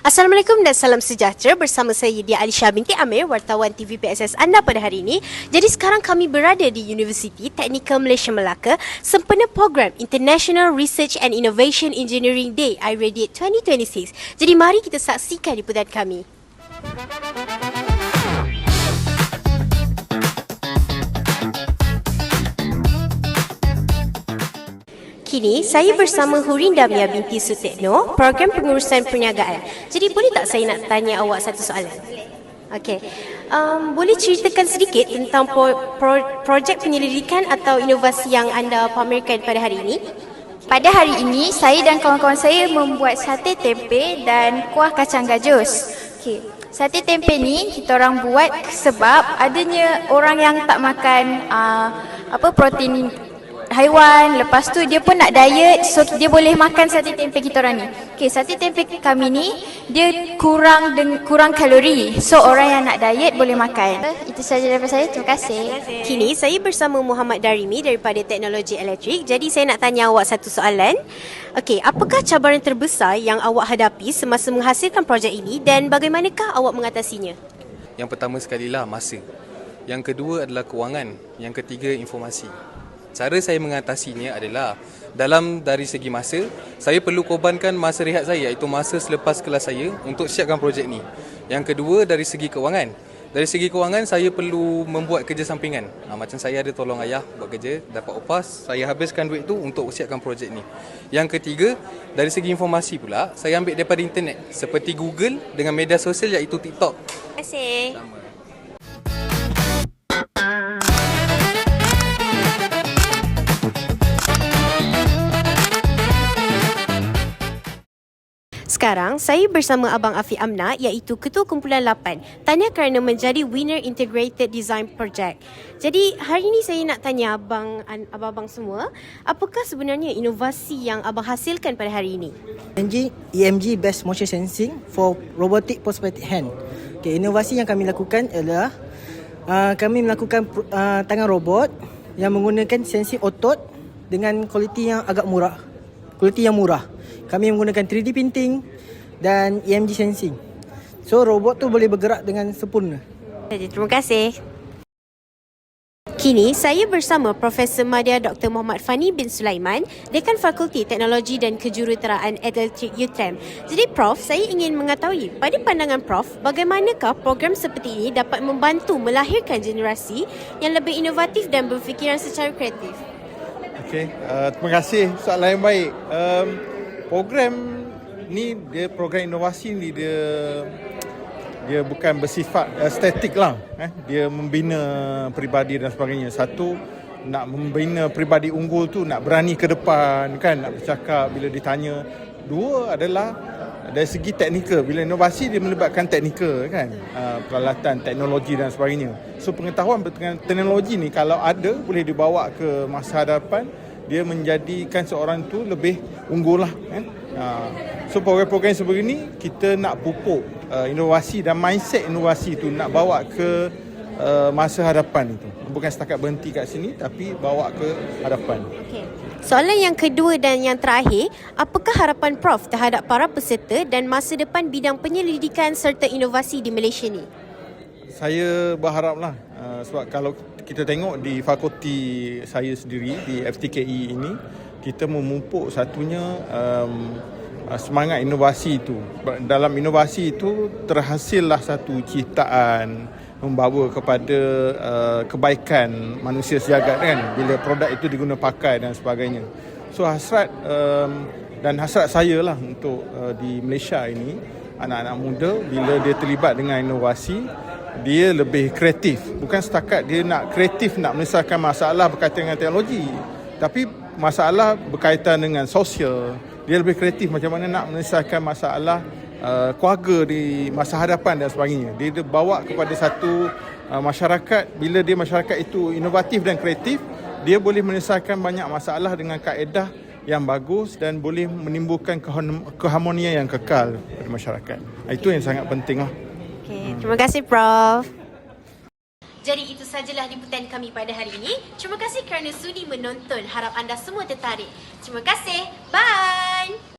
Assalamualaikum dan salam sejahtera, bersama saya Dia Alisha binti Amir, wartawan TV PSS anda pada hari ini. Jadi sekarang kami berada di Universiti Teknikal Malaysia Melaka sempena program International Research and Innovation Engineering Day iRadiate 2026. Jadi mari kita saksikan liputan kami. Kini, saya bersama Hurinda Mia binti Sutekno, Program Pengurusan Perniagaan. Jadi, boleh tak saya nak tanya awak satu soalan? Okey. Boleh ceritakan sedikit tentang projek penyelidikan atau inovasi yang anda pamerkan pada hari ini? Pada hari ini, saya dan kawan-kawan saya membuat sate tempe dan kuah kacang gajus. Okey. Sate tempe ni kita orang buat sebab adanya orang yang tak makan protein haiwan, lepas tu dia pun nak diet, so dia boleh makan sate tempe kita orang ni. Okey, sate tempe kami ni dia kurang kalori, so orang yang nak diet boleh makan. Itu sahaja daripada saya, terima kasih. Kini saya bersama Muhammad Darimi daripada Teknologi Elektrik. Jadi saya nak tanya awak satu soalan. Okey, apakah cabaran terbesar yang awak hadapi semasa menghasilkan projek ini dan bagaimanakah awak mengatasinya? Yang pertama sekali lah masa. Yang kedua adalah kewangan. Yang ketiga informasi. Cara saya mengatasinya adalah dari segi masa, saya perlu korbankan masa rehat saya, iaitu masa selepas kelas saya untuk siapkan projek ni. Yang kedua dari segi kewangan. Dari segi kewangan saya perlu membuat kerja sampingan. Macam saya ada tolong ayah buat kerja, dapat upah, saya habiskan duit tu untuk siapkan projek ni. Yang ketiga, dari segi informasi pula, saya ambil daripada internet seperti Google dengan media sosial iaitu TikTok. Terima kasih. Sama. Sekarang, saya bersama Abang Afiq Amna iaitu Ketua Kumpulan 8. Tanya kerana menjadi Winner Integrated Design Project. Jadi, hari ini saya nak tanya abang-abang semua, apakah sebenarnya inovasi yang abang hasilkan pada hari ini? EMG Best Motion Sensing for Robotic Prosthetic Hand. Okay, inovasi yang kami lakukan adalah kami melakukan tangan robot yang menggunakan sensing otot dengan kualiti yang agak murah. Kualiti yang murah. Kami menggunakan 3D printing dan EMG sensing. So robot tu boleh bergerak dengan sempurna. Terima kasih. Kini saya bersama Profesor Madya Dr. Muhammad Fani bin Sulaiman, Dekan Fakulti Teknologi dan Kejuruteraan Elektrik UTM. Jadi Prof, saya ingin mengetahui pada pandangan Prof, bagaimanakah program seperti ini dapat membantu melahirkan generasi yang lebih inovatif dan berfikiran secara kreatif? Okey, terima kasih. Soalan yang baik. Program ni, program inovasi ni dia bukan bersifat statik lah. Dia membina peribadi dan sebagainya. Satu, nak membina peribadi unggul tu nak berani ke depan kan, nak bercakap bila ditanya. Dua adalah dari segi teknikal. Bila inovasi dia melibatkan teknikal kan, peralatan, teknologi dan sebagainya. So pengetahuan dengan teknologi ni kalau ada boleh dibawa ke masa hadapan, dia menjadikan seorang tu lebih unggul lah kan. So program-program seperti ini kita nak pupuk inovasi dan mindset inovasi tu nak bawa ke masa hadapan itu. Bukan setakat berhenti kat sini tapi bawa ke hadapan. Okay. Soalan yang kedua dan yang terakhir, apakah harapan Prof terhadap para peserta dan masa depan bidang penyelidikan serta inovasi di Malaysia ni? Saya berharaplah sebab kalau kita tengok di fakulti saya sendiri di FTKE ini, kita memupuk satunya semangat inovasi itu. Dalam inovasi itu terhasillah satu ciptaan membawa kepada kebaikan manusia sejagat kan, bila produk itu diguna pakai dan sebagainya. So hasrat saya lah untuk di Malaysia ini, anak-anak muda bila dia terlibat dengan inovasi, dia lebih kreatif. Bukan setakat dia nak kreatif nak menyelesaikan masalah berkaitan dengan teknologi, tapi masalah berkaitan dengan sosial. Dia lebih kreatif macam mana nak menyelesaikan masalah keluarga di masa hadapan dan sebagainya. Dia bawa kepada satu masyarakat. Bila dia masyarakat itu inovatif dan kreatif, dia boleh menyelesaikan banyak masalah dengan kaedah yang bagus dan boleh menimbulkan keharmonian yang kekal pada masyarakat. Itu yang sangat penting lah. Okay, terima kasih Prof. Jadi itu sajalah liputan kami pada hari ini. Terima kasih kerana sudi menonton. Harap anda semua tertarik. Terima kasih. Bye.